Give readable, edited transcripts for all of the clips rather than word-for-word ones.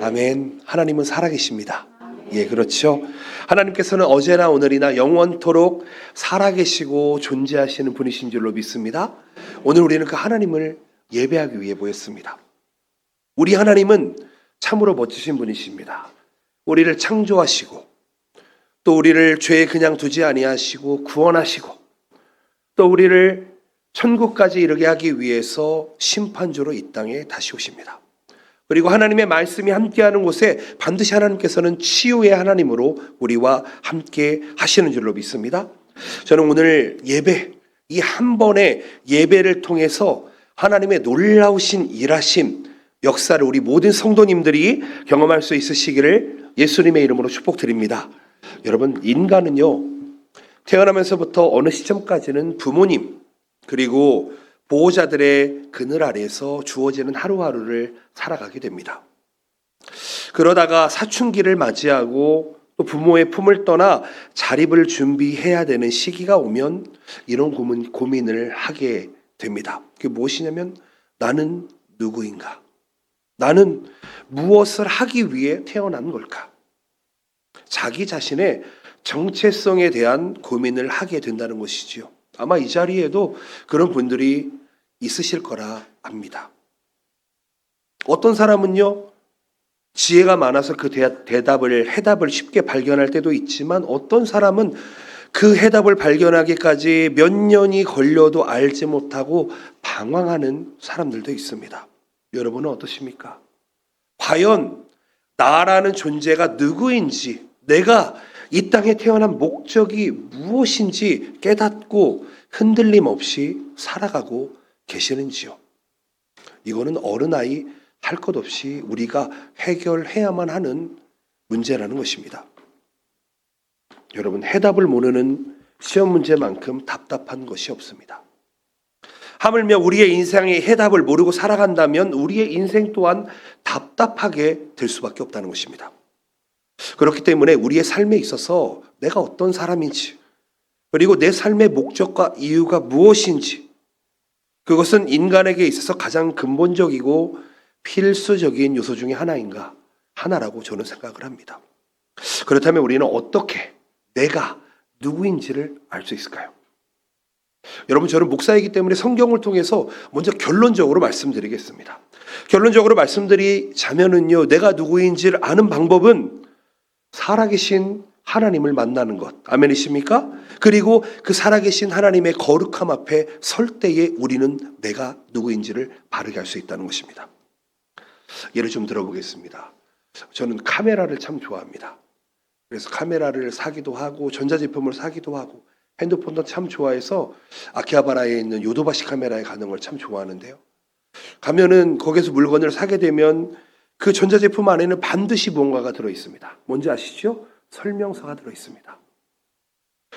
아멘. 하나님은 살아계십니다. 예, 그렇죠. 하나님께서는 어제나 오늘이나 영원토록 살아계시고 존재하시는 분이신 줄로 믿습니다. 오늘 우리는 그 하나님을 예배하기 위해 모였습니다. 우리 하나님은 참으로 멋지신 분이십니다. 우리를 창조하시고 또 우리를 죄에 그냥 두지 아니하시고 구원하시고 또 우리를 천국까지 이르게 하기 위해서 심판주로 이 땅에 다시 오십니다. 그리고 하나님의 말씀이 함께하는 곳에 반드시 하나님께서는 치유의 하나님으로 우리와 함께 하시는 줄로 믿습니다. 저는 오늘 예배, 이 한 번의 예배를 통해서 하나님의 놀라우신 일하심, 역사를 우리 모든 성도님들이 경험할 수 있으시기를 예수님의 이름으로 축복드립니다. 여러분, 인간은요, 태어나면서부터 어느 시점까지는 부모님 그리고 보호자들의 그늘 아래에서 주어지는 하루하루를 살아가게 됩니다. 그러다가 사춘기를 맞이하고 또 부모의 품을 떠나 자립을 준비해야 되는 시기가 오면 이런 고민을 하게 됩니다. 그게 무엇이냐면 나는 누구인가? 나는 무엇을 하기 위해 태어난 걸까? 자기 자신의 정체성에 대한 고민을 하게 된다는 것이지요. 아마 이 자리에도 그런 분들이 있으실 거라 압니다. 어떤 사람은요, 지혜가 많아서 그 해답을 쉽게 발견할 때도 있지만 어떤 사람은 그 해답을 발견하기까지 몇 년이 걸려도 알지 못하고 방황하는 사람들도 있습니다. 여러분은 어떠십니까? 과연 나라는 존재가 누구인지, 내가 이 땅에 태어난 목적이 무엇인지 깨닫고 흔들림 없이 살아가고 계시는지요? 이거는 어른아이 할 것 없이 우리가 해결해야만 하는 문제라는 것입니다. 여러분, 해답을 모르는 시험 문제만큼 답답한 것이 없습니다. 하물며 우리의 인생의 해답을 모르고 살아간다면 우리의 인생 또한 답답하게 될 수밖에 없다는 것입니다. 그렇기 때문에 우리의 삶에 있어서 내가 어떤 사람인지, 그리고 내 삶의 목적과 이유가 무엇인지, 그것은 인간에게 있어서 가장 근본적이고 필수적인 요소 중에 하나라고 저는 생각을 합니다. 그렇다면 우리는 어떻게 내가 누구인지를 알 수 있을까요? 여러분, 저는 목사이기 때문에 성경을 통해서 먼저 결론적으로 말씀드리겠습니다. 결론적으로 말씀드리자면은요, 내가 누구인지를 아는 방법은 살아계신 하나님을 만나는 것. 아멘이십니까? 그리고 그 살아계신 하나님의 거룩함 앞에 설 때에 우리는 내가 누구인지를 바르게 알 수 있다는 것입니다. 예를 좀 들어보겠습니다. 저는 카메라를 참 좋아합니다. 그래서 카메라를 사기도 하고 전자제품을 사기도 하고 핸드폰도 참 좋아해서 아키하바라에 있는 요도바시 카메라에 가는 걸 참 좋아하는데요. 가면은 거기서 물건을 사게 되면 그 전자제품 안에는 반드시 무언가가 들어있습니다. 뭔지 아시죠? 설명서가 들어있습니다.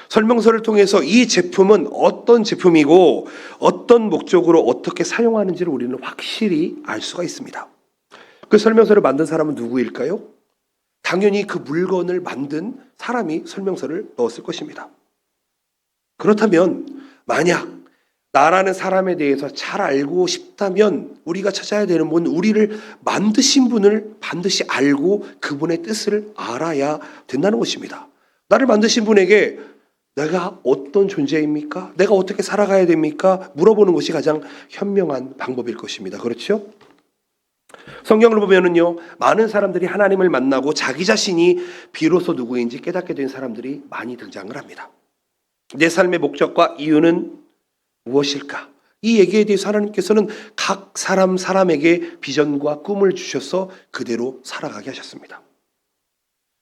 설명서를 통해서 이 제품은 어떤 제품이고 어떤 목적으로 어떻게 사용하는지를 우리는 확실히 알 수가 있습니다. 그 설명서를 만든 사람은 누구일까요? 당연히 그 물건을 만든 사람이 설명서를 넣었을 것입니다. 그렇다면 만약 나라는 사람에 대해서 잘 알고 싶다면 우리가 찾아야 되는 분, 우리를 만드신 분을 반드시 알고 그분의 뜻을 알아야 된다는 것입니다. 나를 만드신 분에게 내가 어떤 존재입니까? 내가 어떻게 살아가야 됩니까? 물어보는 것이 가장 현명한 방법일 것입니다. 그렇죠? 성경을 보면은요, 많은 사람들이 하나님을 만나고 자기 자신이 비로소 누구인지 깨닫게 된 사람들이 많이 등장을 합니다. 내 삶의 목적과 이유는 무엇일까? 이 얘기에 대해서 하나님께서는 각 사람에게 비전과 꿈을 주셔서 그대로 살아가게 하셨습니다.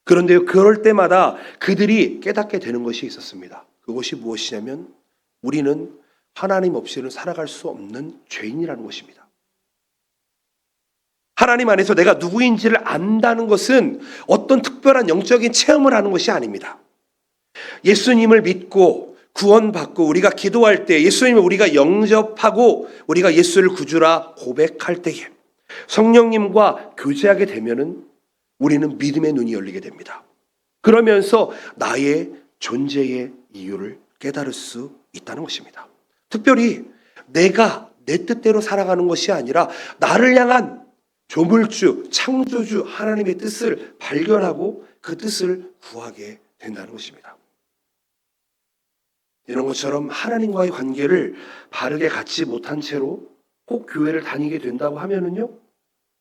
그런데요, 그럴 때마다 그들이 깨닫게 되는 것이 있었습니다. 그것이 무엇이냐면 우리는 하나님 없이는 살아갈 수 없는 죄인이라는 것입니다. 하나님 안에서 내가 누구인지를 안다는 것은 어떤 특별한 영적인 체험을 하는 것이 아닙니다. 예수님을 믿고 구원받고 우리가 기도할 때, 예수님을 우리가 영접하고 우리가 예수를 구주라 고백할 때에 성령님과 교제하게 되면은 우리는 믿음의 눈이 열리게 됩니다. 그러면서 나의 존재의 이유를 깨달을 수 있다는 것입니다. 특별히 내가 내 뜻대로 살아가는 것이 아니라 나를 향한 조물주, 창조주 하나님의 뜻을 발견하고 그 뜻을 구하게 된다는 것입니다. 이런 것처럼 하나님과의 관계를 바르게 갖지 못한 채로 꼭 교회를 다니게 된다고 하면은요,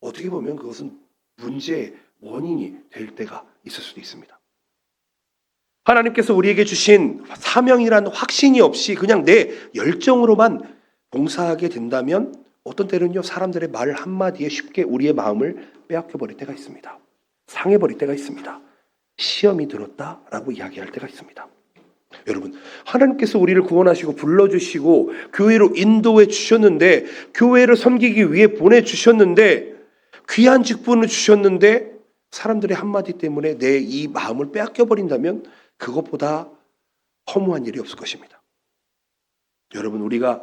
어떻게 보면 그것은 문제의 원인이 될 때가 있을 수도 있습니다. 하나님께서 우리에게 주신 사명이라는 확신이 없이 그냥 내 열정으로만 봉사하게 된다면 어떤 때는요, 사람들의 말 한마디에 쉽게 우리의 마음을 빼앗겨버릴 때가 있습니다. 상해버릴 때가 있습니다. 시험이 들었다라고 이야기할 때가 있습니다. 여러분, 하나님께서 우리를 구원하시고 불러주시고 교회로 인도해 주셨는데, 교회를 섬기기 위해 보내주셨는데, 귀한 직분을 주셨는데 사람들의 한마디 때문에 내 이 마음을 빼앗겨버린다면 그것보다 허무한 일이 없을 것입니다. 여러분, 우리가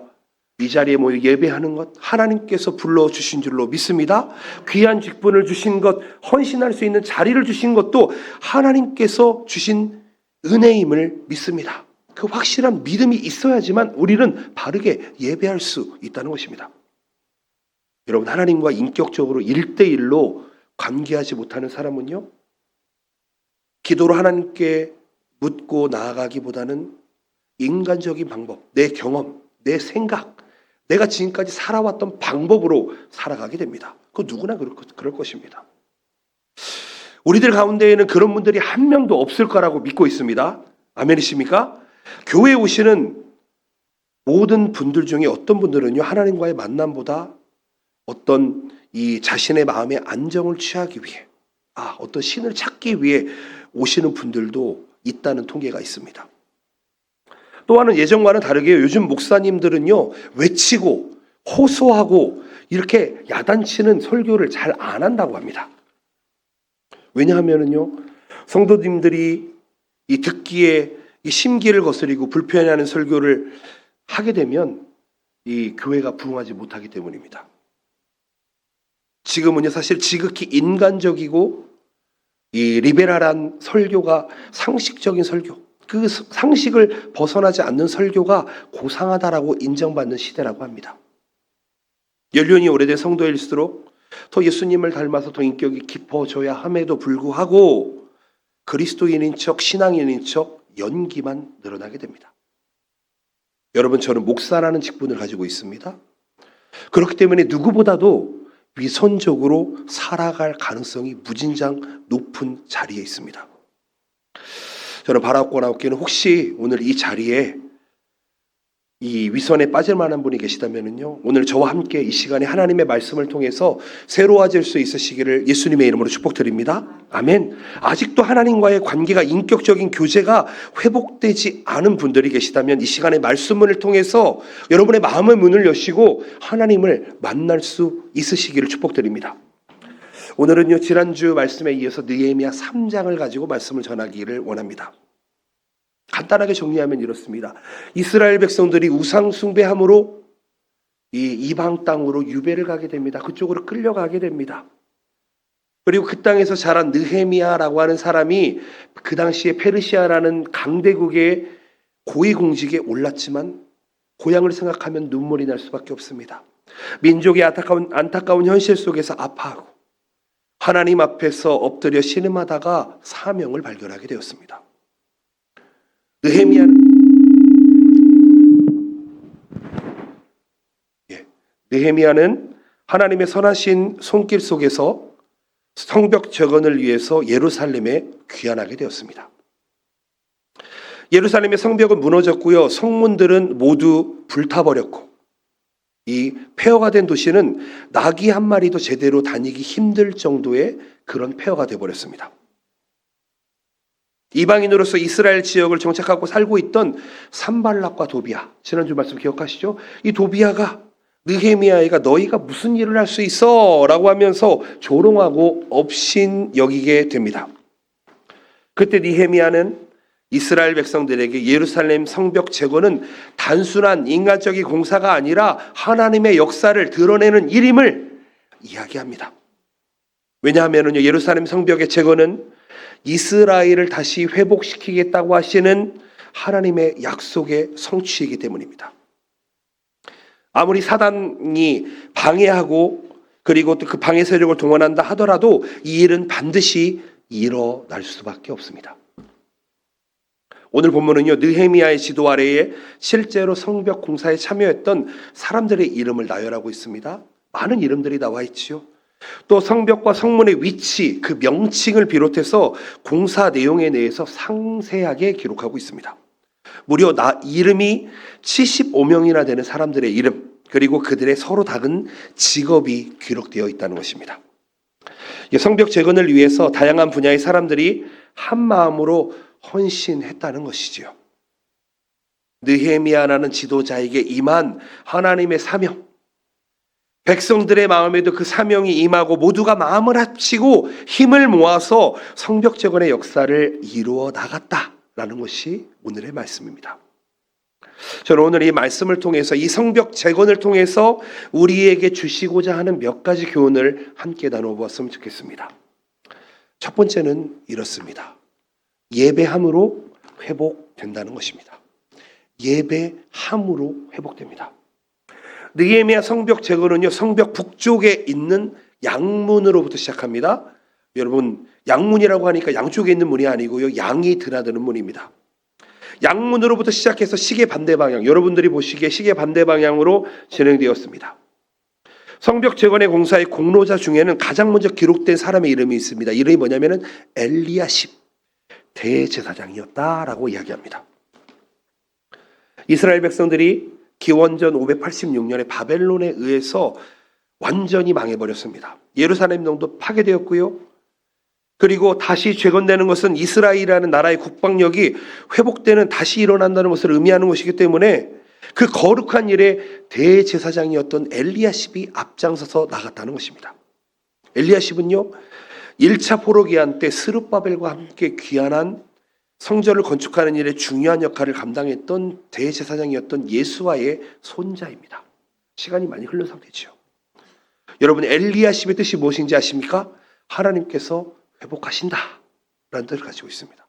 이 자리에 모여 예배하는 것 하나님께서 불러주신 줄로 믿습니다. 귀한 직분을 주신 것, 헌신할 수 있는 자리를 주신 것도 하나님께서 주신 은혜임을 믿습니다. 그 확실한 믿음이 있어야지만 우리는 바르게 예배할 수 있다는 것입니다. 여러분, 하나님과 인격적으로 1대1로 관계하지 못하는 사람은요, 기도로 하나님께 묻고 나아가기보다는 인간적인 방법, 내 경험, 내 생각, 내가 지금까지 살아왔던 방법으로 살아가게 됩니다. 그거 누구나 그럴 것입니다. 우리들 가운데에는 그런 분들이 한 명도 없을 거라고 믿고 있습니다. 아멘이십니까? 교회에 오시는 모든 분들 중에 어떤 분들은요, 하나님과의 만남보다 어떤 이 자신의 마음의 안정을 취하기 위해, 어떤 신을 찾기 위해 오시는 분들도 있다는 통계가 있습니다. 또한은 예전과는 다르게 요즘 목사님들은요, 외치고 호소하고 이렇게 야단치는 설교를 잘 안 한다고 합니다. 왜냐하면은요, 성도님들이 이 듣기에 이 심기를 거스리고 불편해하는 설교를 하게 되면 이 교회가 부흥하지 못하기 때문입니다. 지금은요, 사실 지극히 인간적이고 이 리베랄한 설교가 상식적인 설교, 그 상식을 벗어나지 않는 설교가 고상하다라고 인정받는 시대라고 합니다. 연륜이 오래된 성도일수록 더 예수님을 닮아서 더 인격이 깊어져야 함에도 불구하고 그리스도인인 척, 신앙인인 척 연기만 늘어나게 됩니다. 여러분, 저는 목사라는 직분을 가지고 있습니다. 그렇기 때문에 누구보다도 위선적으로 살아갈 가능성이 무진장 높은 자리에 있습니다. 저는 바라옵고나옵기는 혹시 오늘 이 자리에 이 위선에 빠질 만한 분이 계시다면요, 오늘 저와 함께 이 시간에 하나님의 말씀을 통해서 새로워질 수 있으시기를 예수님의 이름으로 축복드립니다. 아멘. 아직도 하나님과의 관계가, 인격적인 교제가 회복되지 않은 분들이 계시다면 이 시간에 말씀을 통해서 여러분의 마음의 문을 여시고 하나님을 만날 수 있으시기를 축복드립니다. 오늘은요, 지난주 말씀에 이어서 느헤미야 3장을 가지고 말씀을 전하기를 원합니다. 간단하게 정리하면 이렇습니다. 이스라엘 백성들이 우상 숭배함으로 이 이방 땅으로 유배를 가게 됩니다. 그쪽으로 끌려가게 됩니다. 그리고 그 땅에서 자란 느헤미야라고 하는 사람이 그 당시에 페르시아라는 강대국의 고위공직에 올랐지만 고향을 생각하면 눈물이 날 수밖에 없습니다. 민족의 안타까운 현실 속에서 아파하고 하나님 앞에서 엎드려 신음하다가 사명을 발견하게 되었습니다. 느헤미야는 하나님의 선하신 손길 속에서 성벽 재건을 위해서 예루살렘에 귀환하게 되었습니다. 예루살렘의 성벽은 무너졌고요, 성문들은 모두 불타버렸고, 이 폐허가 된 도시는 나귀 한 마리도 제대로 다니기 힘들 정도의 그런 폐허가 되어버렸습니다. 이방인으로서 이스라엘 지역을 정착하고 살고 있던 산발락과 도비야, 지난주 말씀 기억하시죠? 이 도비야가 느헤미야가 너희가 무슨 일을 할 수 있어? 라고 하면서 조롱하고 업신 여기게 됩니다. 그때 느헤미야는 이스라엘 백성들에게 예루살렘 성벽 재건은 단순한 인간적인 공사가 아니라 하나님의 역사를 드러내는 일임을 이야기합니다. 왜냐하면 예루살렘 성벽의 재건은 이스라엘을 다시 회복시키겠다고 하시는 하나님의 약속의 성취이기 때문입니다. 아무리 사단이 방해하고 그리고 또 그 방해 세력을 동원한다 하더라도 이 일은 반드시 일어날 수밖에 없습니다. 오늘 본문은요, 느헤미야의 지도 아래에 실제로 성벽 공사에 참여했던 사람들의 이름을 나열하고 있습니다. 많은 이름들이 나와 있지요. 또 성벽과 성문의 위치, 그 명칭을 비롯해서 공사 내용에 대해서 상세하게 기록하고 있습니다. 무려 이름이 75명이나 되는 사람들의 이름, 그리고 그들의 서로 다른 직업이 기록되어 있다는 것입니다. 성벽 재건을 위해서 다양한 분야의 사람들이 한 마음으로 헌신했다는 것이지요. 느헤미야라는 지도자에게 임한 하나님의 사명, 백성들의 마음에도 그 사명이 임하고 모두가 마음을 합치고 힘을 모아서 성벽 재건의 역사를 이루어 나갔다라는 것이 오늘의 말씀입니다. 저는 오늘 이 말씀을 통해서, 이 성벽 재건을 통해서 우리에게 주시고자 하는 몇 가지 교훈을 함께 나눠보았으면 좋겠습니다. 첫 번째는 이렇습니다. 예배함으로 회복된다는 것입니다. 예배함으로 회복됩니다. 느헤미야 성벽 재건은요, 성벽 북쪽에 있는 양문으로부터 시작합니다. 여러분, 양문이라고 하니까 양쪽에 있는 문이 아니고요, 양이 드나드는 문입니다. 양문으로부터 시작해서 시계 반대 방향, 여러분들이 보시기에 시계 반대 방향으로 진행되었습니다. 성벽 재건의 공사의 공로자 중에는 가장 먼저 기록된 사람의 이름이 있습니다. 이름이 뭐냐면은 엘리야십 대제사장이었다라고 이야기합니다. 이스라엘 백성들이 기원전 586년에 바벨론에 의해서 완전히 망해버렸습니다. 예루살렘 성도 파괴되었고요. 그리고 다시 재건되는 것은 이스라엘이라는 나라의 국방력이 회복되는, 다시 일어난다는 것을 의미하는 것이기 때문에 그 거룩한 일에 대제사장이었던 엘리야십이 앞장서서 나갔다는 것입니다. 엘리야십은요, 1차 포로기한 때 스룹바벨과 함께 귀환한 성전을 건축하는 일에 중요한 역할을 감당했던 대제사장이었던 예수와의 손자입니다. 시간이 많이 흘른 상태죠. 여러분, 엘리야십의 뜻이 무엇인지 아십니까? 하나님께서 회복하신다 라는 뜻을 가지고 있습니다.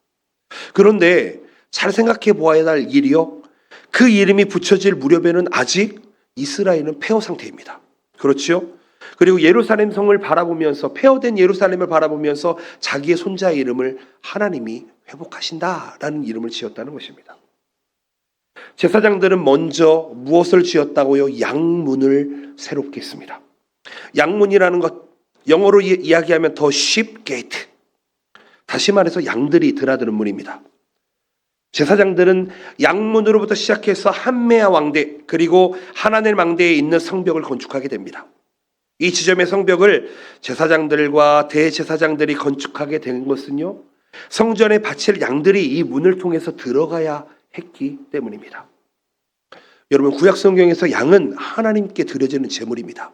그런데 잘 생각해 보아야 할 일이요, 그 이름이 붙여질 무렵에는 아직 이스라엘은 폐허 상태입니다. 그렇죠? 그리고 예루살렘 성을 바라보면서, 폐허된 예루살렘을 바라보면서 자기의 손자의 이름을 하나님이 회복하신다라는 이름을 지었다는 것입니다. 제사장들은 먼저 무엇을 지었다고요? 양문을 새롭게 했습니다. 양문이라는 것, 영어로 이야기하면 더 sheep gate, 다시 말해서 양들이 드나드는 문입니다. 제사장들은 양문으로부터 시작해서 한메아 왕대, 그리고 하나넬 망대에 있는 성벽을 건축하게 됩니다. 이 지점의 성벽을 제사장들과 대제사장들이 건축하게 된 것은요, 성전에 바칠 양들이 이 문을 통해서 들어가야 했기 때문입니다. 여러분, 구약 성경에서 양은 하나님께 드려지는 제물입니다.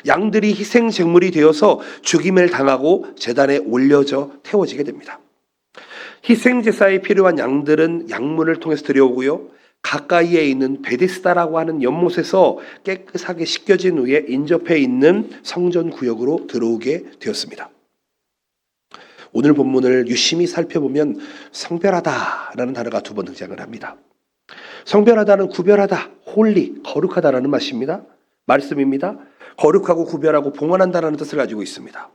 양들이 희생 제물이 되어서 죽임을 당하고 제단에 올려져 태워지게 됩니다. 희생 제사에 필요한 양들은 양문을 통해서 들여오고요, 가까이에 있는 베데스다라고 하는 연못에서 깨끗하게 씻겨진 후에 인접해 있는 성전 구역으로 들어오게 되었습니다. 오늘 본문을 유심히 살펴보면 성별하다라는 단어가 2번 등장을 합니다. 성별하다는 구별하다, 홀리, 거룩하다라는 말씀입니다. 거룩하고 구별하고 봉헌한다라는 뜻을 가지고 있습니다.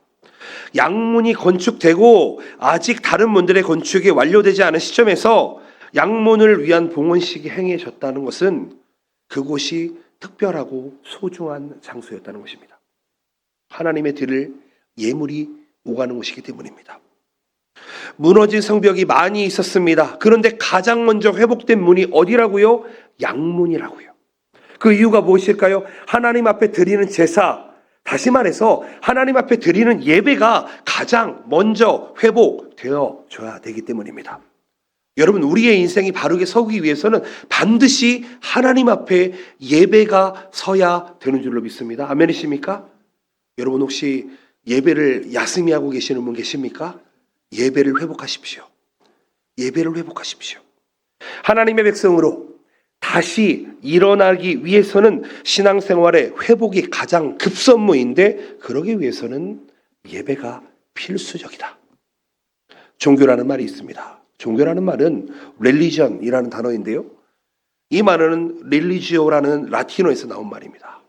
양문이 건축되고 아직 다른 문들의 건축이 완료되지 않은 시점에서 양문을 위한 봉헌식이 행해졌다는 것은 그곳이 특별하고 소중한 장소였다는 것입니다. 하나님의 드릴 예물이 오가는 곳이기 때문입니다. 무너진 성벽이 많이 있었습니다. 그런데 가장 먼저 회복된 문이 어디라고요? 양문이라고요. 그 이유가 무엇일까요? 하나님 앞에 드리는 제사, 다시 말해서 하나님 앞에 드리는 예배가 가장 먼저 회복되어져야 되기 때문입니다. 여러분, 우리의 인생이 바르게 서기 위해서는 반드시 하나님 앞에 예배가 서야 되는 줄로 믿습니다. 아멘이십니까? 여러분, 혹시 예배를 야스미 하고 계시는 분 계십니까? 예배를 회복하십시오. 예배를 회복하십시오. 하나님의 백성으로 다시 일어나기 위해서는 신앙생활의 회복이 가장 급선무인데, 그러기 위해서는 예배가 필수적이다. 종교라는 말이 있습니다. 종교라는 말은 religion이라는 단어인데요, 이 말은 religio라는 라틴어에서 나온 말입니다.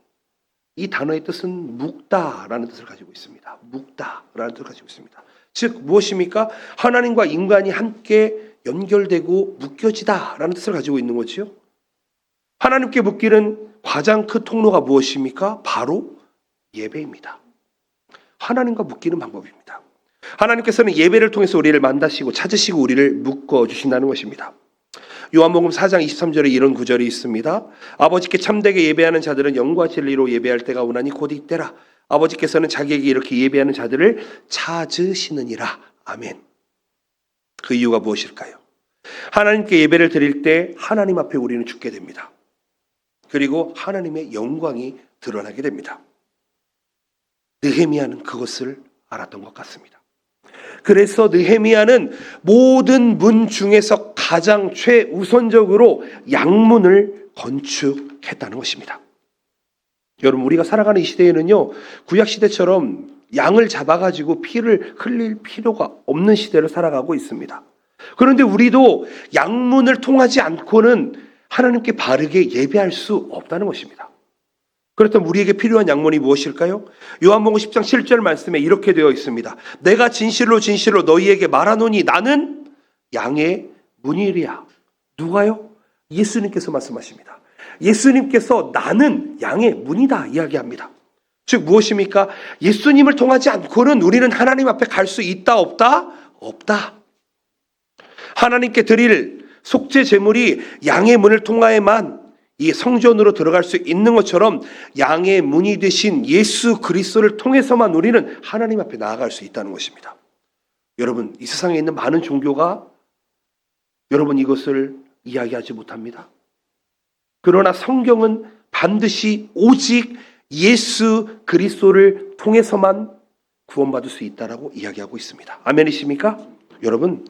이 단어의 뜻은 묵다라는 뜻을 가지고 있습니다. 묵다라는 뜻을 가지고 있습니다. 즉 무엇입니까? 하나님과 인간이 함께 연결되고 묶여지다라는 뜻을 가지고 있는 거지요. 하나님께 묶이는 가장 큰 통로가 무엇입니까? 바로 예배입니다. 하나님과 묶이는 방법입니다. 하나님께서는 예배를 통해서 우리를 만나시고 찾으시고 우리를 묶어주신다는 것입니다. 요한복음 4장 23절에 이런 구절이 있습니다. 아버지께 참되게 예배하는 자들은 영과 진리로 예배할 때가 오나니 곧 이때라. 아버지께서는 자기에게 이렇게 예배하는 자들을 찾으시느니라. 아멘. 그 이유가 무엇일까요? 하나님께 예배를 드릴 때 하나님 앞에 우리는 죽게 됩니다. 그리고 하나님의 영광이 드러나게 됩니다. 느헤미야는 그것을 알았던 것 같습니다. 그래서 느헤미야는 모든 문 중에서 가장 최우선적으로 양문을 건축했다는 것입니다. 여러분, 우리가 살아가는 이 시대에는요, 구약 시대처럼 양을 잡아가지고 피를 흘릴 필요가 없는 시대를 살아가고 있습니다. 그런데 우리도 양문을 통하지 않고는 하나님께 바르게 예배할 수 없다는 것입니다. 그렇다면 우리에게 필요한 양문이 무엇일까요? 요한복음 10장 7절 말씀에 이렇게 되어 있습니다. 내가 진실로 진실로 너희에게 말하노니 나는 양의 문이리야. 누가요? 예수님께서 말씀하십니다. 예수님께서 나는 양의 문이다 이야기합니다. 즉 무엇입니까? 예수님을 통하지 않고는 우리는 하나님 앞에 갈 수 있다 없다? 없다. 하나님께 드릴 속죄 제물이 양의 문을 통하여만 이 성전으로 들어갈 수 있는 것처럼 양의 문이 되신 예수 그리스도를 통해서만 우리는 하나님 앞에 나아갈 수 있다는 것입니다. 여러분, 이 세상에 있는 많은 종교가 여러분 이것을 이야기하지 못합니다. 그러나 성경은 반드시 오직 예수 그리스도를 통해서만 구원받을 수 있다라고 이야기하고 있습니다. 아멘이십니까? 여러분,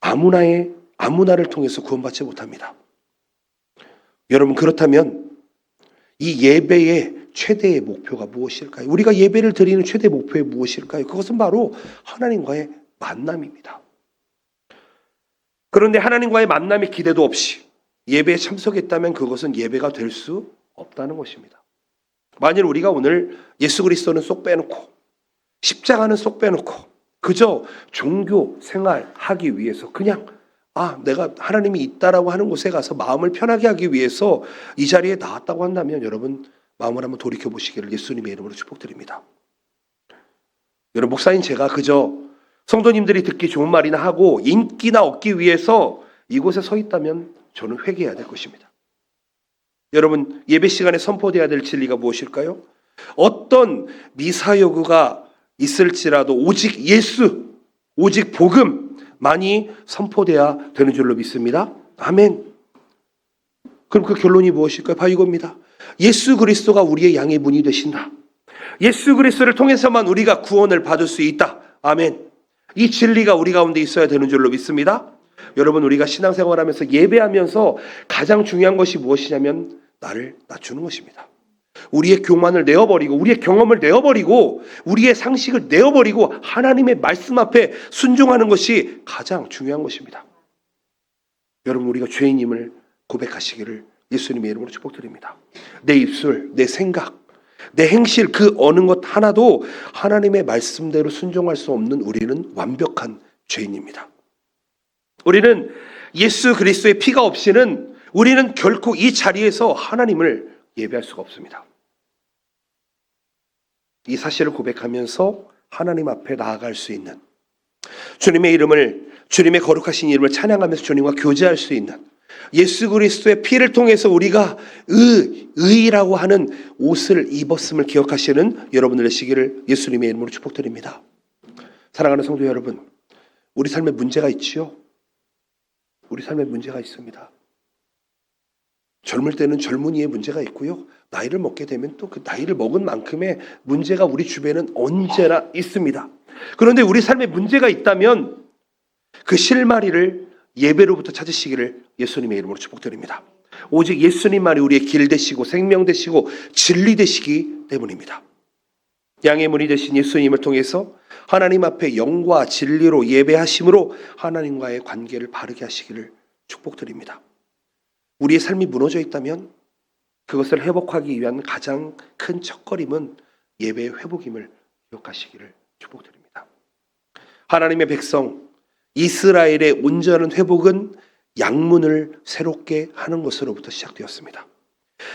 아무나를 통해서 구원받지 못합니다. 여러분, 그렇다면 이 예배의 최대의 목표가 무엇일까요? 우리가 예배를 드리는 최대 목표가 무엇일까요? 그것은 바로 하나님과의 만남입니다. 그런데 하나님과의 만남의 기대도 없이 예배에 참석했다면 그것은 예배가 될 수 없다는 것입니다. 만일 우리가 오늘 예수 그리스도는 쏙 빼놓고 십자가는 쏙 빼놓고 그저 종교 생활하기 위해서 그냥 내가 하나님이 있다라고 하는 곳에 가서 마음을 편하게 하기 위해서 이 자리에 나왔다고 한다면 여러분 마음을 한번 돌이켜 보시기를 예수님의 이름으로 축복드립니다. 여러분, 목사인 제가 그저 성도님들이 듣기 좋은 말이나 하고 인기나 얻기 위해서 이곳에 서 있다면 저는 회개해야 될 것입니다. 여러분, 예배 시간에 선포되어야 될 진리가 무엇일까요? 어떤 미사여구가 있을지라도 오직 예수, 오직 복음만이 선포되어야 되는 줄로 믿습니다. 아멘. 그럼 그 결론이 무엇일까요? 바로 이겁니다. 예수 그리스도가 우리의 양의 문이 되신다. 예수 그리스도를 통해서만 우리가 구원을 받을 수 있다. 아멘. 이 진리가 우리 가운데 있어야 되는 줄로 믿습니다. 여러분, 우리가 신앙생활하면서 예배하면서 가장 중요한 것이 무엇이냐면 나를 낮추는 것입니다. 우리의 교만을 내어버리고 우리의 경험을 내어버리고 우리의 상식을 내어버리고 하나님의 말씀 앞에 순종하는 것이 가장 중요한 것입니다. 여러분, 우리가 죄인임을 고백하시기를 예수님의 이름으로 축복드립니다. 내 입술, 내 생각, 내 행실 그 어느 것 하나도 하나님의 말씀대로 순종할 수 없는 우리는 완벽한 죄인입니다. 우리는 예수 그리스도의 피가 없이는 우리는 결코 이 자리에서 하나님을 예배할 수가 없습니다. 이 사실을 고백하면서 하나님 앞에 나아갈 수 있는 주님의 거룩하신 이름을 찬양하면서 주님과 교제할 수 있는 예수 그리스도의 피를 통해서 우리가 의라고 하는 옷을 입었음을 기억하시는 여러분들 되시기를 예수님의 이름으로 축복드립니다. 사랑하는 성도 여러분, 우리 삶에 문제가 있지요? 우리 삶에 문제가 있습니다. 젊을 때는 젊은이의 문제가 있고요. 나이를 먹게 되면 또 그 나이를 먹은 만큼의 문제가 우리 주변에는 언제나 있습니다. 그런데 우리 삶에 문제가 있다면 그 실마리를 예배로부터 찾으시기를 예수님의 이름으로 축복드립니다. 오직 예수님 말이 우리의 길 되시고 생명 되시고 진리 되시기 때문입니다. 양의 문이 되신 예수님을 통해서 하나님 앞에 영과 진리로 예배하심으로 하나님과의 관계를 바르게 하시기를 축복드립니다. 우리의 삶이 무너져 있다면 그것을 회복하기 위한 가장 큰 첫걸음은 예배의 회복임을 기억하시기를 축복드립니다. 하나님의 백성 이스라엘의 온전한 회복은 양문을 새롭게 하는 것으로부터 시작되었습니다.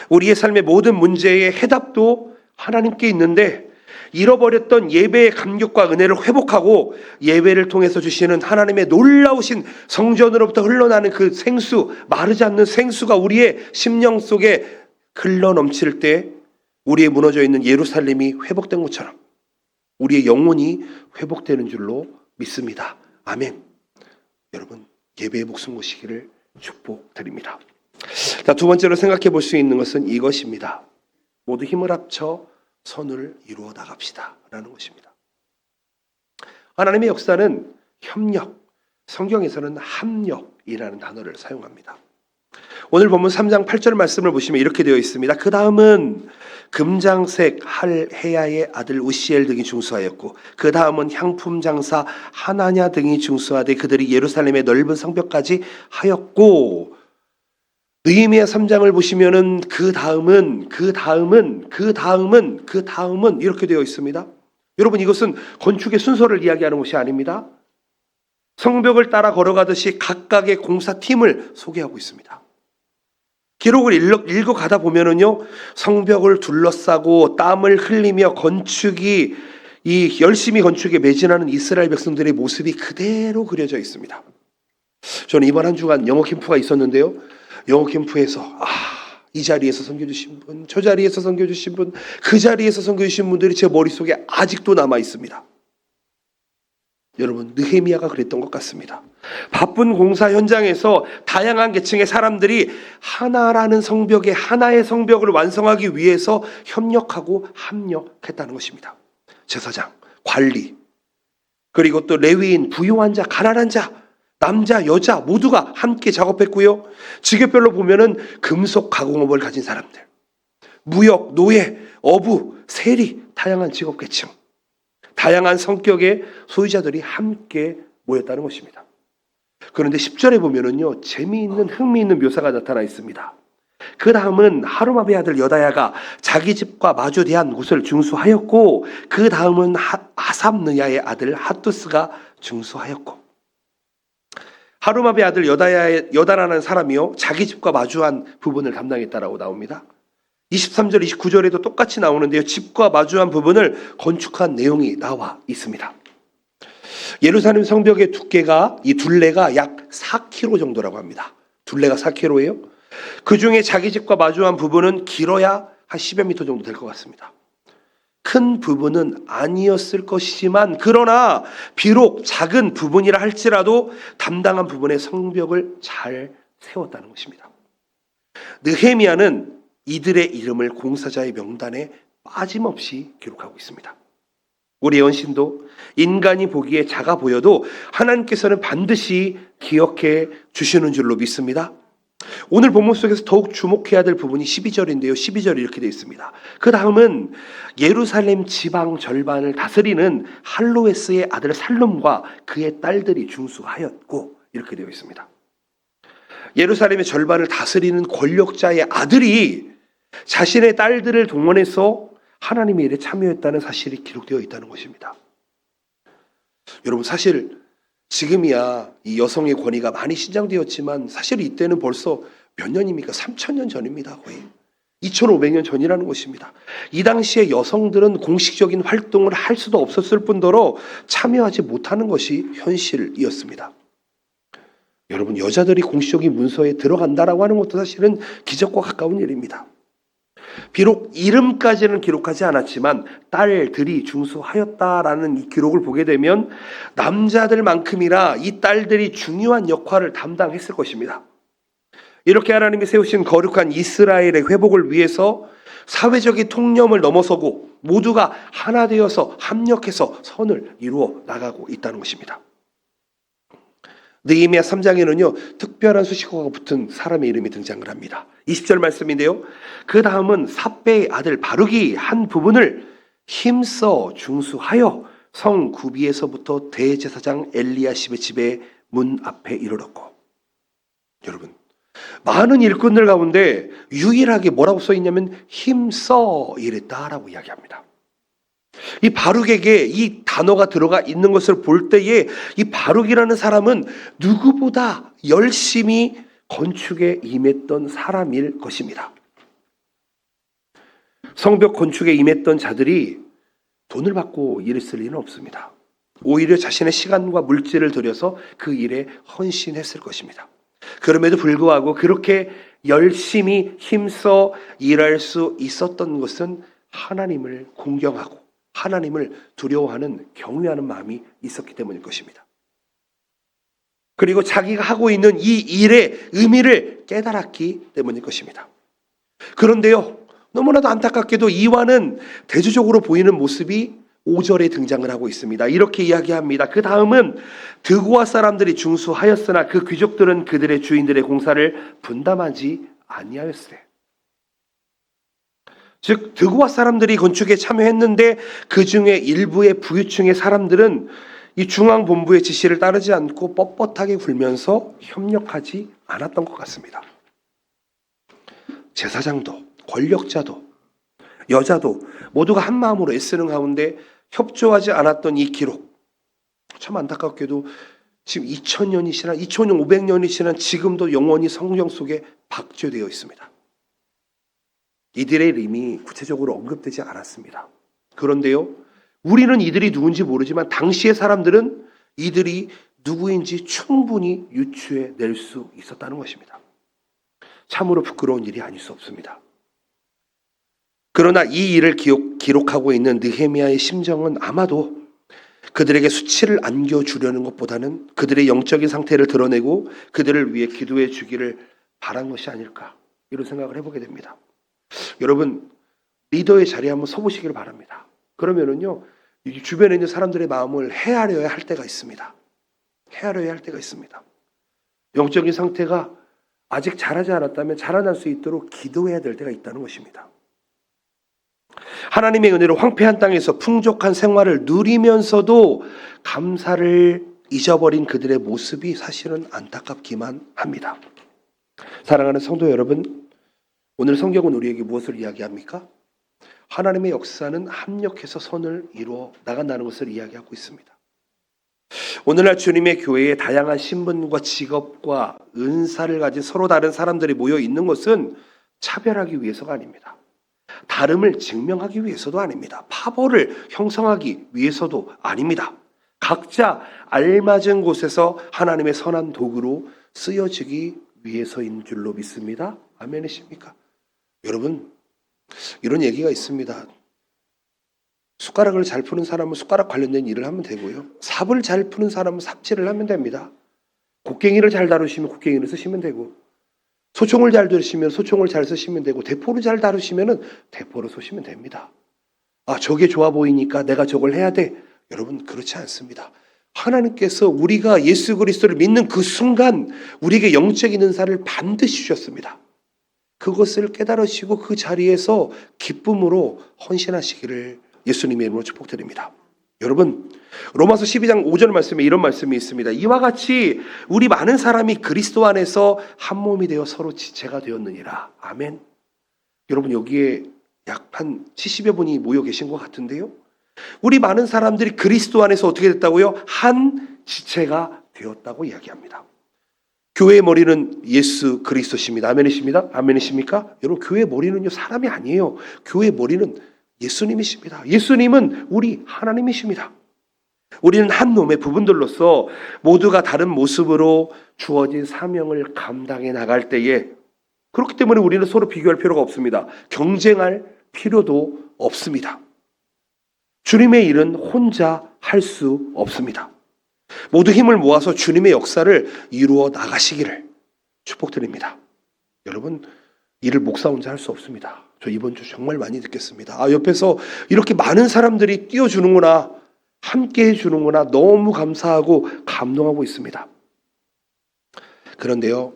우리의 삶의 모든 문제의 해답도 하나님께 있는데 잃어버렸던 예배의 감격과 은혜를 회복하고 예배를 통해서 주시는 하나님의 놀라우신 성전으로부터 흘러나는 그 생수, 마르지 않는 생수가 우리의 심령 속에 흘러 넘칠 때 우리의 무너져 있는 예루살렘이 회복된 것처럼 우리의 영혼이 회복되는 줄로 믿습니다. 아멘. 여러분, 예배의 목숨 모시기를 축복드립니다. 자, 두 번째로 생각해 볼 수 있는 것은 이것입니다. 모두 힘을 합쳐 선을 이루어 나갑시다 라는 것입니다. 하나님의 역사는 협력, 성경에서는 합력이라는 단어를 사용합니다. 오늘 본문 3장 8절 말씀을 보시면 이렇게 되어 있습니다. 그 다음은 금장색 할헤야의 아들 우시엘 등이 중수하였고 그 다음은 향품 장사 하나냐 등이 중수하되 그들이 예루살렘의 넓은 성벽까지 하였고, 느헤미야 3장을 보시면은 그 다음은 이렇게 되어 있습니다. 여러분, 이것은 건축의 순서를 이야기하는 것이 아닙니다. 성벽을 따라 걸어가듯이 각각의 공사팀을 소개하고 있습니다. 기록을 읽어가다 보면은요, 성벽을 둘러싸고 땀을 흘리며 열심히 건축에 매진하는 이스라엘 백성들의 모습이 그대로 그려져 있습니다. 저는 이번 한 주간 영어 캠프가 있었는데요. 영어 캠프에서 이 자리에서 섬겨주신 분, 저 자리에서 섬겨주신 분, 그 자리에서 섬겨주신 분들이 제 머릿속에 아직도 남아 있습니다. 여러분, 느헤미야가 그랬던 것 같습니다. 바쁜 공사 현장에서 다양한 계층의 사람들이 하나라는 성벽에 하나의 성벽을 완성하기 위해서 협력하고 합력했다는 것입니다. 제사장, 관리, 그리고 또 레위인, 부유한 자, 가난한 자, 남자, 여자 모두가 함께 작업했고요. 직업별로 보면은 금속 가공업을 가진 사람들, 무역, 노예, 어부, 세리, 다양한 직업 계층, 다양한 성격의 소유자들이 함께 모였다는 것입니다. 그런데 10절에 보면은요, 재미있는 흥미있는 묘사가 나타나 있습니다. 그 다음은 하루마베 아들 여다야가 자기 집과 마주대한 곳을 중수하였고 그 다음은 아삽느야의 아들 핫두스가 중수하였고, 하루마베 아들 여다라는 사람이요, 자기 집과 마주한 부분을 담당했다라고 나옵니다. 23절, 29절에도 똑같이 나오는데요, 집과 마주한 부분을 건축한 내용이 나와 있습니다. 예루살렘 성벽의 두께가, 이 둘레가 약 4km 정도라고 합니다. 둘레가 4km예요. 그 중에 자기 집과 마주한 부분은 길어야 한 10여 미터 정도 될 것 같습니다. 큰 부분은 아니었을 것이지만, 그러나 비록 작은 부분이라 할지라도 담당한 부분의 성벽을 잘 세웠다는 것입니다. 느헤미야는 이들의 이름을 공사자의 명단에 빠짐없이 기록하고 있습니다. 우리 연신도 인간이 보기에 작아 보여도 하나님께서는 반드시 기억해 주시는 줄로 믿습니다. 오늘 본문 속에서 더욱 주목해야 될 부분이 12절인데요. 12절이 이렇게 되어 있습니다. 그 다음은 예루살렘 지방 절반을 다스리는 할로에스의 아들 살룸과 그의 딸들이 중수하였고, 이렇게 되어 있습니다. 예루살렘의 절반을 다스리는 권력자의 아들이 자신의 딸들을 동원해서 하나님의 일에 참여했다는 사실이 기록되어 있다는 것입니다. 여러분, 사실 지금이야 이 여성의 권위가 많이 신장되었지만 사실 이때는 벌써 몇 년입니까? 3000년 전입니다. 거의 2500년 전이라는 것입니다. 이 당시에 여성들은 공식적인 활동을 할 수도 없었을 뿐더러 참여하지 못하는 것이 현실이었습니다. 여러분, 여자들이 공식적인 문서에 들어간다라고 하는 것도 사실은 기적과 가까운 일입니다. 비록 이름까지는 기록하지 않았지만 딸들이 중수하였다라는 이 기록을 보게 되면 남자들만큼이나 이 딸들이 중요한 역할을 담당했을 것입니다. 이렇게 하나님이 세우신 거룩한 이스라엘의 회복을 위해서 사회적인 통념을 넘어서고 모두가 하나 되어서 합력해서 선을 이루어 나가고 있다는 것입니다. 느헤미야 3장에는요, 특별한 수식어가 붙은 사람의 이름이 등장을 합니다. 20절 말씀인데요, 그 다음은 삽배의 아들 바룩이 한 부분을 힘써 중수하여 성 구비에서부터 대제사장 엘리야십의 집의 문 앞에 이르렀고. 여러분, 많은 일꾼들 가운데 유일하게 뭐라고 써 있냐면 힘써 이랬다라고 이야기합니다. 이 바룩에게 이 단어가 들어가 있는 것을 볼 때에 이 바룩이라는 사람은 누구보다 열심히 건축에 임했던 사람일 것입니다. 성벽 건축에 임했던 자들이 돈을 받고 일을 쓸 리는 없습니다. 오히려 자신의 시간과 물질을 들여서 그 일에 헌신했을 것입니다. 그럼에도 불구하고 그렇게 열심히 힘써 일할 수 있었던 것은 하나님을 공경하고 하나님을 두려워하는 경외하는 마음이 있었기 때문일 것입니다. 그리고 자기가 하고 있는 이 일의 의미를 깨달았기 때문일 것입니다. 그런데요, 너무나도 안타깝게도 이와는 대조적으로 보이는 모습이 5절에 등장을 하고 있습니다. 이렇게 이야기합니다. 그 다음은 드고아 사람들이 중수하였으나 그 귀족들은 그들의 주인들의 공사를 분담하지 아니하였으되. 즉 드고아 사람들이 건축에 참여했는데 그 중에 일부의 부유층의 사람들은 이 중앙본부의 지시를 따르지 않고 뻣뻣하게 굴면서 협력하지 않았던 것 같습니다. 제사장도 권력자도 여자도 모두가 한 마음으로 애쓰는 가운데 협조하지 않았던 이 기록, 참 안타깝게도 지금 2000년이 지난 2500년이 지난 지금도 영원히 성경 속에 박제되어 있습니다. 이들의 이름이 구체적으로 언급되지 않았습니다. 그런데요, 우리는 이들이 누군지 모르지만 당시의 사람들은 이들이 누구인지 충분히 유추해 낼 수 있었다는 것입니다. 참으로 부끄러운 일이 아닐 수 없습니다. 그러나 이 일을 기록하고 있는 느헤미야의 심정은 아마도 그들에게 수치를 안겨주려는 것보다는 그들의 영적인 상태를 드러내고 그들을 위해 기도해 주기를 바란 것이 아닐까, 이런 생각을 해보게 됩니다. 여러분, 리더의 자리에 한번 서보시기를 바랍니다. 그러면은요, 주변에 있는 사람들의 마음을 헤아려야 할 때가 있습니다. 헤아려야 할 때가 있습니다. 영적인 상태가 아직 자라지 않았다면 자라날 수 있도록 기도해야 될 때가 있다는 것입니다. 하나님의 은혜로 황폐한 땅에서 풍족한 생활을 누리면서도 감사를 잊어버린 그들의 모습이 사실은 안타깝기만 합니다. 사랑하는 성도 여러분, 오늘 성경은 우리에게 무엇을 이야기합니까? 하나님의 역사는 합력해서 선을 이루어 나간다는 것을 이야기하고 있습니다. 오늘날 주님의 교회에 다양한 신분과 직업과 은사를 가진 서로 다른 사람들이 모여 있는 것은 차별하기 위해서가 아닙니다. 다름을 증명하기 위해서도 아닙니다. 파벌을 형성하기 위해서도 아닙니다. 각자 알맞은 곳에서 하나님의 선한 도구로 쓰여지기 위해서인 줄로 믿습니다. 아멘이십니까? 여러분, 이런 얘기가 있습니다. 숟가락을 잘 푸는 사람은 숟가락 관련된 일을 하면 되고요, 삽을 잘 푸는 사람은 삽질을 하면 됩니다. 곡괭이를 잘 다루시면 곡괭이를 쓰시면 되고, 소총을 잘 들으시면 소총을 잘 쓰시면 되고, 대포를 잘 다루시면 대포를 쏘시면 됩니다. 아, 저게 좋아 보이니까 내가 저걸 해야 돼. 여러분, 그렇지 않습니다. 하나님께서 우리가 예수 그리스도를 믿는 그 순간 우리에게 영적인 은사를 반드시 주셨습니다. 그것을 깨달으시고 그 자리에서 기쁨으로 헌신하시기를 예수님의 이름으로 축복드립니다. 여러분, 로마서 12장 5절 말씀에 이런 말씀이 있습니다. 이와 같이 우리 많은 사람이 그리스도 안에서 한 몸이 되어 서로 지체가 되었느니라. 아멘. 여러분, 여기에 약 한 70여 분이 모여 계신 것 같은데요, 우리 많은 사람들이 그리스도 안에서 어떻게 됐다고요? 한 지체가 되었다고 이야기합니다. 교회의 머리는 예수 그리스도십니다. 아멘이십니다. 아멘이십니까? 여러분, 교회의 머리는요, 사람이 아니에요. 교회의 머리는 예수님이십니다. 예수님은 우리 하나님이십니다. 우리는 한 몸의 부분들로서 모두가 다른 모습으로 주어진 사명을 감당해 나갈 때에, 그렇기 때문에 우리는 서로 비교할 필요가 없습니다. 경쟁할 필요도 없습니다. 주님의 일은 혼자 할 수 없습니다. 모두 힘을 모아서 주님의 역사를 이루어 나가시기를 축복드립니다. 여러분, 일을 목사 혼자 할 수 없습니다. 저 이번 주 정말 많이 듣겠습니다. 아, 옆에서 이렇게 많은 사람들이 띄워주는구나, 함께 해주는구나, 너무 감사하고 감동하고 있습니다. 그런데요,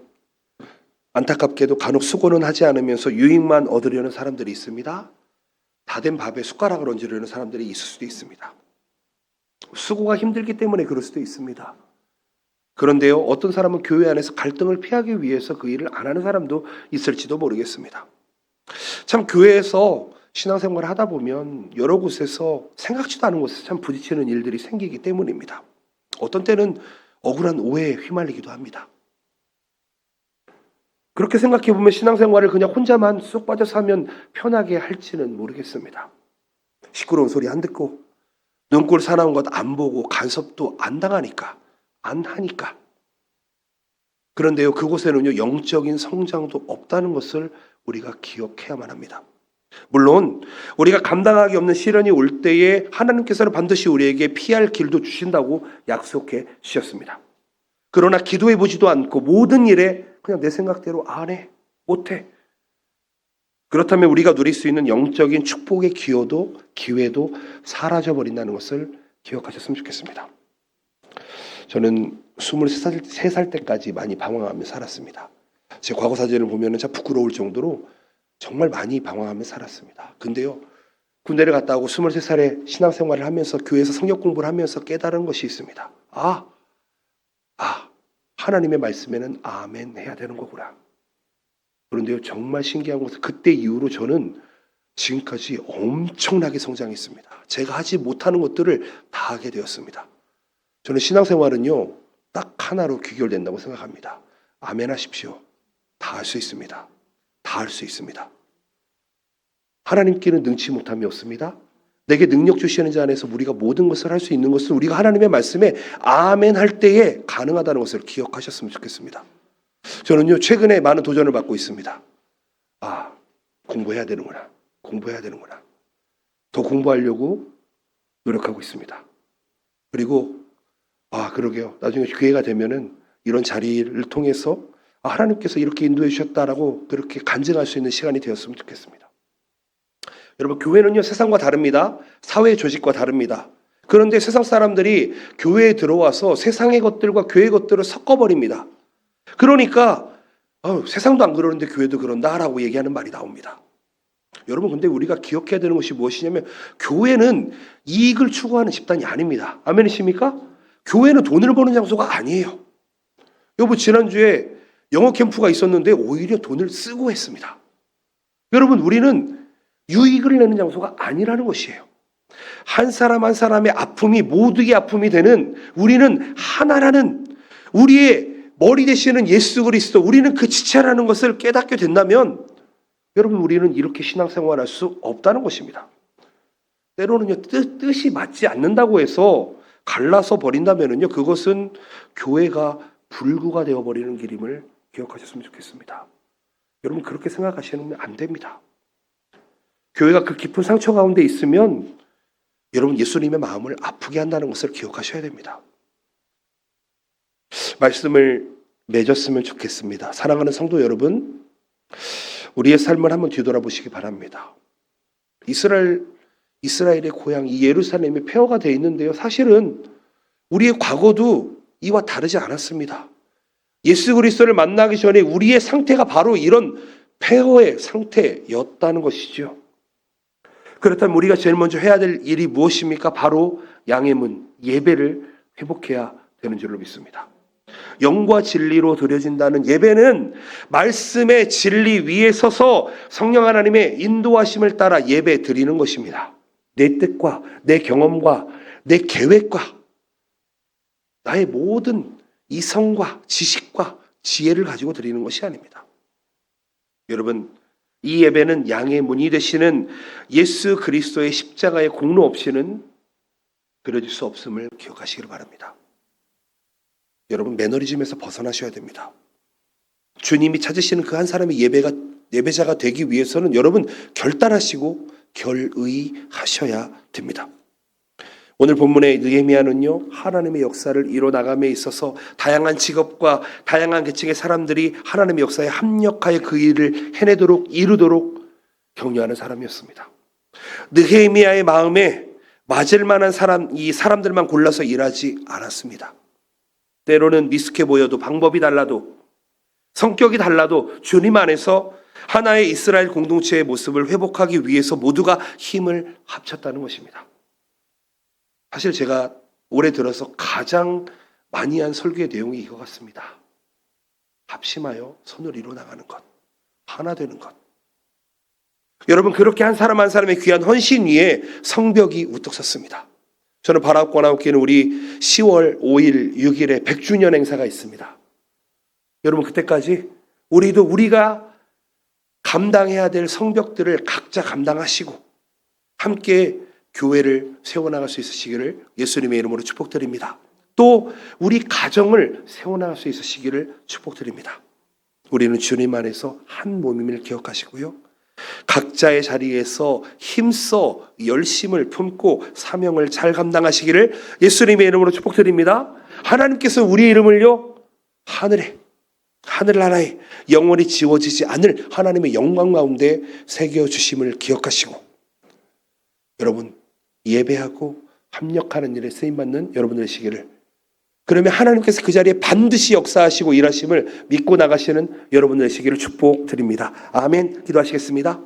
안타깝게도 간혹 수고는 하지 않으면서 유익만 얻으려는 사람들이 있습니다. 다 된 밥에 숟가락을 얹으려는 사람들이 있을 수도 있습니다. 수고가 힘들기 때문에 그럴 수도 있습니다. 그런데요, 어떤 사람은 교회 안에서 갈등을 피하기 위해서 그 일을 안 하는 사람도 있을지도 모르겠습니다. 참 교회에서 신앙생활을 하다 보면 여러 곳에서 생각지도 않은 곳에서 참 부딪히는 일들이 생기기 때문입니다. 어떤 때는 억울한 오해에 휘말리기도 합니다. 그렇게 생각해 보면 신앙생활을 그냥 혼자만 쏙 빠져서 하면 편하게 할지는 모르겠습니다. 시끄러운 소리 안 듣고 눈꼴 사나운 것 안 보고 간섭도 안 당하니까, 안 하니까. 그런데요, 그곳에는요, 영적인 성장도 없다는 것을 우리가 기억해야만 합니다. 물론 우리가 감당하기 없는 시련이 올 때에 하나님께서는 반드시 우리에게 피할 길도 주신다고 약속해 주셨습니다. 그러나 기도해 보지도 않고 모든 일에 그냥 내 생각대로 안 해, 못해. 그렇다면 우리가 누릴 수 있는 영적인 축복의 기회도 사라져버린다는 것을 기억하셨으면 좋겠습니다. 저는 23살 때까지 많이 방황하며 살았습니다. 제 과거 사진을 보면 참 부끄러울 정도로 정말 많이 방황하며 살았습니다. 근데요, 군대를 갔다 오고 23살에 신앙생활을 하면서 교회에서 성경 공부를 하면서 깨달은 것이 있습니다. 하나님의 말씀에는 아멘 해야 되는 거구나. 그런데요, 정말 신기한 것은 그때 이후로 저는 지금까지 엄청나게 성장했습니다. 제가 하지 못하는 것들을 다 하게 되었습니다. 저는 신앙생활은요, 딱 하나로 귀결된다고 생각합니다. 아멘 하십시오. 다 할 수 있습니다. 다 할 수 있습니다. 하나님께는 능치 못함이 없습니다. 내게 능력 주시는 자 안에서 우리가 모든 것을 할 수 있는 것은 우리가 하나님의 말씀에 아멘 할 때에 가능하다는 것을 기억하셨으면 좋겠습니다. 저는요, 최근에 많은 도전을 받고 있습니다. 공부해야 되는구나. 더 공부하려고 노력하고 있습니다. 그리고 그러게요. 나중에 기회가 되면은 이런 자리를 통해서 하나님께서 이렇게 인도해 주셨다라고 그렇게 간증할 수 있는 시간이 되었으면 좋겠습니다. 여러분, 교회는요, 세상과 다릅니다. 사회 조직과 다릅니다. 그런데 세상 사람들이 교회에 들어와서 세상의 것들과 교회의 것들을 섞어버립니다. 그러니까 세상도 안 그러는데 교회도 그런다라고 얘기하는 말이 나옵니다. 여러분, 근데 우리가 기억해야 되는 것이 무엇이냐면 교회는 이익을 추구하는 집단이 아닙니다. 아멘이십니까? 교회는 돈을 버는 장소가 아니에요. 여러분, 지난주에 영어 캠프가 있었는데 오히려 돈을 쓰고 했습니다. 여러분, 우리는 유익을 내는 장소가 아니라는 것이에요. 한 사람 한 사람의 아픔이 모두의 아픔이 되는, 우리는 하나라는, 우리의 머리 되시는 예수 그리스도, 우리는 그 지체라는 것을 깨닫게 된다면 여러분, 우리는 이렇게 신앙생활할 수 없다는 것입니다. 때로는요, 뜻이 맞지 않는다고 해서 갈라서 버린다면요, 그것은 교회가 불구가 되어버리는 길임을 기억하셨으면 좋겠습니다. 여러분, 그렇게 생각하시면 안 됩니다. 교회가 그 깊은 상처 가운데 있으면 여러분, 예수님의 마음을 아프게 한다는 것을 기억하셔야 됩니다. 말씀을 맺었으면 좋겠습니다. 사랑하는 성도 여러분, 우리의 삶을 한번 뒤돌아보시기 바랍니다. 이스라엘의 고향 이 예루살렘이 폐허가 되어 있는데요, 사실은 우리의 과거도 이와 다르지 않았습니다. 예수 그리스도를 만나기 전에 우리의 상태가 바로 이런 폐허의 상태였다는 것이죠. 그렇다면 우리가 제일 먼저 해야 될 일이 무엇입니까? 바로 양의 문, 예배를 회복해야 되는 줄로 믿습니다. 영과 진리로 드려진다는 예배는 말씀의 진리 위에 서서 성령 하나님의 인도하심을 따라 예배 드리는 것입니다. 내 뜻과 내 경험과 내 계획과 나의 모든 이성과 지식과 지혜를 가지고 드리는 것이 아닙니다. 여러분, 이 예배는 양의 문이 되시는 예수 그리스도의 십자가의 공로 없이는 드려질 수 없음을 기억하시길 바랍니다. 여러분, 매너리즘에서 벗어나셔야 됩니다. 주님이 찾으시는 그 한 사람의 예배자가 되기 위해서는 여러분 결단하시고 결의하셔야 됩니다. 오늘 본문의 느헤미야는요, 하나님의 역사를 이뤄나감에 있어서 다양한 직업과 다양한 계층의 사람들이 하나님의 역사에 합력하여 그 일을 해내도록 이루도록 격려하는 사람이었습니다. 느헤미야의 마음에 맞을 만한 이 사람들만 골라서 일하지 않았습니다. 때로는 미숙해 보여도 방법이 달라도 성격이 달라도 주님 안에서 하나의 이스라엘 공동체의 모습을 회복하기 위해서 모두가 힘을 합쳤다는 것입니다. 사실 제가 올해 들어서 가장 많이 한 설교의 내용이 이거 같습니다. 합심하여 손을 이루어 나가는 것, 하나 되는 것. 여러분, 그렇게 한 사람 한 사람의 귀한 헌신 위에 성벽이 우뚝 섰습니다. 저는 바라고나웃기는 우리 10월 5일, 6일에 100주년 행사가 있습니다. 여러분, 그때까지 우리가 감당해야 될 성벽들을 각자 감당하시고 함께 교회를 세워나갈 수 있으시기를 예수님의 이름으로 축복드립니다. 또 우리 가정을 세워나갈 수 있으시기를 축복드립니다. 우리는 주님 안에서 한 몸임을 기억하시고요. 각자의 자리에서 힘써 열심을 품고 사명을 잘 감당하시기를 예수님의 이름으로 축복드립니다. 하나님께서 우리의 이름을요, 하늘나라에 영원히 지워지지 않을 하나님의 영광 가운데 새겨주심을 기억하시고, 여러분 예배하고 합력하는 일에 쓰임받는 여러분 되시기를, 그러면 하나님께서 그 자리에 반드시 역사하시고 일하심을 믿고 나가시는 여러분 되시기를 축복드립니다. 아멘. 기도하시겠습니다.